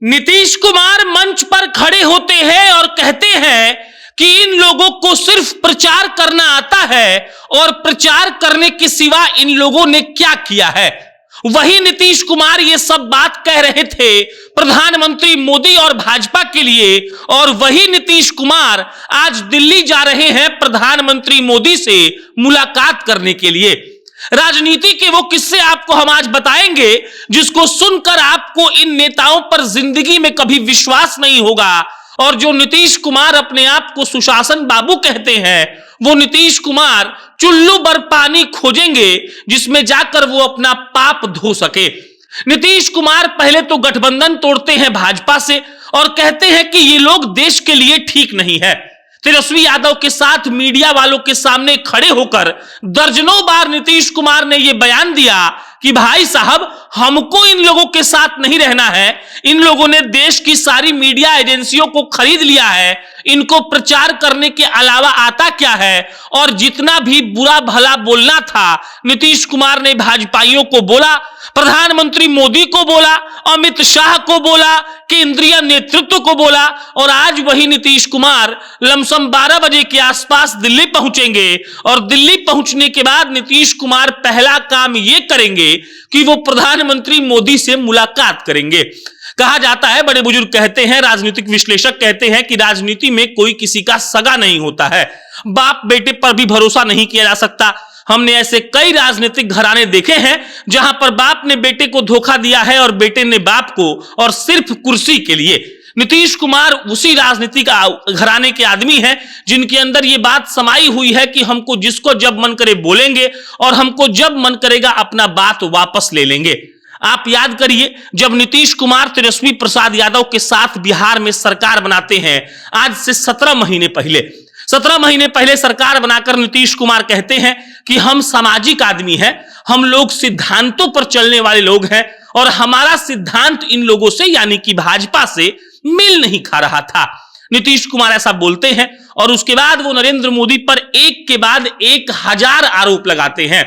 नीतीश कुमार मंच पर खड़े होते हैं और कहते हैं कि इन लोगों को सिर्फ प्रचार करना आता है और प्रचार करने के सिवा इन लोगों ने क्या किया है। वही नीतीश कुमार ये सब बात कह रहे थे प्रधानमंत्री मोदी और भाजपा के लिए, और वही नीतीश कुमार आज दिल्ली जा रहे हैं प्रधानमंत्री मोदी से मुलाकात करने के लिए। राजनीति के वो किस्से आपको हम आज बताएंगे जिसको सुनकर आपको इन नेताओं पर जिंदगी में कभी विश्वास नहीं होगा। और जो नीतीश कुमार अपने आप को सुशासन बाबू कहते हैं, वो नीतीश कुमार चुल्लू भर पानी खोजेंगे जिसमें जाकर वो अपना पाप धो सके। नीतीश कुमार पहले तो गठबंधन तोड़ते हैं भाजपा से और कहते हैं कि ये लोग देश के लिए ठीक नहीं है। तेजस्वी यादव के साथ मीडिया वालों के सामने खड़े होकर दर्जनों बार नीतीश कुमार ने यह बयान दिया कि भाई साहब, हमको इन लोगों के साथ नहीं रहना है। इन लोगों ने देश की सारी मीडिया एजेंसियों को खरीद लिया है, इनको प्रचार करने के अलावा आता क्या है। और जितना भी बुरा भला बोलना था नीतीश कुमार ने भाजपाइयों को बोला, प्रधानमंत्री मोदी को बोला, अमित शाह को बोला, केंद्रीय नेतृत्व को बोला। और आज वही नीतीश कुमार लमसम 12 बजे के आसपास दिल्ली पहुंचेंगे और दिल्ली पहुंचने के बाद नीतीश कुमार पहला काम यह करेंगे कि वो प्रधानमंत्री मोदी से मुलाकात करेंगे। कहा जाता है, बड़े बुजुर्ग कहते हैं, राजनीतिक विश्लेषक कहते हैं कि राजनीति में कोई किसी का सगा नहीं होता है। बाप बेटे पर भी भरोसा नहीं किया जा सकता। हमने ऐसे कई राजनीतिक घराने देखे हैं जहां पर बाप ने बेटे को धोखा दिया है और बेटे ने बाप को, और सिर्फ कुर्सी के लिए। नीतीश कुमार उसी राजनीतिक घराने के आदमी हैं जिनके अंदर ये बात समाई हुई है कि हमको जिसको जब मन करे बोलेंगे और हमको जब मन करेगा अपना बात वापस ले लेंगे। आप याद करिए, जब नीतीश कुमार तेजस्वी प्रसाद यादव के साथ बिहार में सरकार बनाते हैं, आज से 17 महीने पहले सरकार बनाकर नीतीश कुमार कहते हैं कि हम सामाजिक आदमी हैं, हम लोग सिद्धांतों पर चलने वाले लोग हैं और हमारा सिद्धांत इन लोगों से यानी कि भाजपा से मिल नहीं खा रहा था। नीतीश कुमार ऐसा बोलते हैं और उसके बाद वो नरेंद्र मोदी पर एक के बाद एक 1000 आरोप लगाते हैं।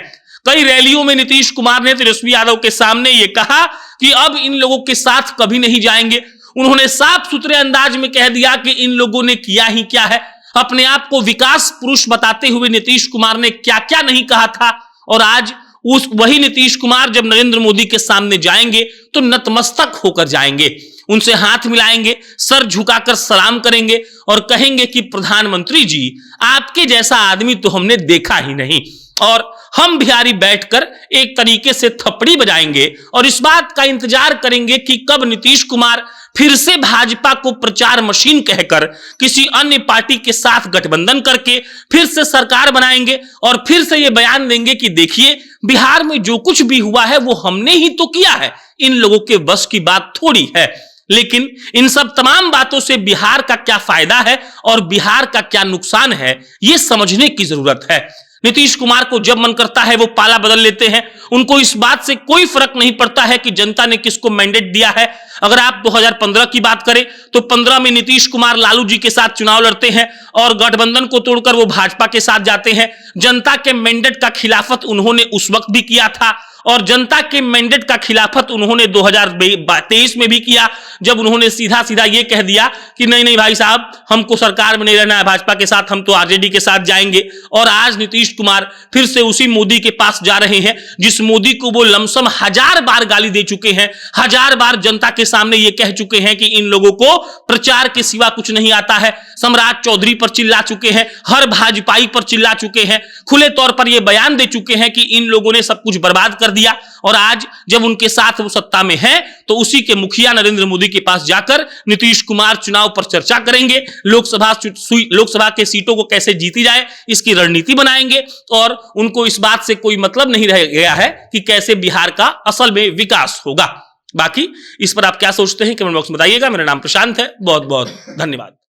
कई रैलियों में नीतीश कुमार ने तेजस्वी यादव के सामने ये कहा कि अब इन लोगों के साथ कभी नहीं जाएंगे। उन्होंने साफ सुथरे अंदाज में कह दिया कि इन लोगों ने किया ही क्या है। अपने आप को विकास पुरुष बताते हुए नीतीश कुमार ने क्या क्या नहीं कहा था। और आज वही नीतीश कुमार जब नरेंद्र मोदी के सामने जाएंगे तो नतमस्तक होकर जाएंगे, उनसे हाथ मिलाएंगे, सर झुकाकर सलाम करेंगे और कहेंगे कि प्रधानमंत्री जी, आपके जैसा आदमी तो हमने देखा ही नहीं। और हम बिहारी बैठकर एक तरीके से थप्पड़ी बजाएंगे और इस बात का इंतजार करेंगे कि कब नीतीश कुमार फिर से भाजपा को प्रचार मशीन कहकर किसी अन्य पार्टी के साथ गठबंधन करके फिर से सरकार बनाएंगे और फिर से ये बयान देंगे कि देखिए, बिहार में जो कुछ भी हुआ है वो हमने ही तो किया है, इन लोगों के बस की बात थोड़ी है। लेकिन इन सब तमाम बातों से बिहार का क्या फायदा है और बिहार का क्या नुकसान है, ये समझने की जरूरत है। नीतीश कुमार को जब मन करता है वो पाला बदल लेते हैं। उनको इस बात से कोई फर्क नहीं पड़ता है कि जनता ने किसको मैंडेट दिया है। अगर आप 2015 की बात करें तो 15 में नीतीश कुमार लालू जी के साथ चुनाव लड़ते हैं और गठबंधन को तोड़कर वो भाजपा के साथ जाते हैं। जनता के मैंडेट का खिलाफत उन्होंने उस वक्त भी किया था और जनता के मैंडेट का खिलाफत उन्होंने 2023 में भी किया, जब उन्होंने सीधा सीधा ये कह दिया कि नहीं नहीं भाई साहब, हमको सरकार में नहीं रहना है भाजपा के साथ, हम तो आरजेडी के साथ जाएंगे। और आज नीतीश कुमार फिर से उसी मोदी के पास जा रहे हैं जिस मोदी को वो लमसम 1000 बार गाली दे चुके हैं, 1000 बार जनता के सामने ये कह चुके हैं कि इन लोगों को प्रचार के सिवा कुछ नहीं आता है। सम्राट चौधरी पर चिल्ला चुके हैं, हर भाजपाई पर चिल्ला चुके हैं, खुले तौर पर यह बयान दे चुके हैं कि इन लोगों ने सब कुछ बर्बाद कर दिया। और आज जब उनके साथ वो सत्ता में है तो उसी के मुखिया नरेंद्र मोदी के पास जाकर नीतीश कुमार चुनाव पर चर्चा करेंगे, लोकसभा के सीटों को कैसे जीती जाए इसकी रणनीति बनाएंगे। और उनको इस बात से कोई मतलब नहीं रह गया है कि कैसे बिहार का असल में विकास होगा। बाकी इस पर आप क्या सोचते हैं कमेंट बॉक्स में बताइएगा। मेरा नाम प्रशांत है, बहुत बहुत धन्यवाद।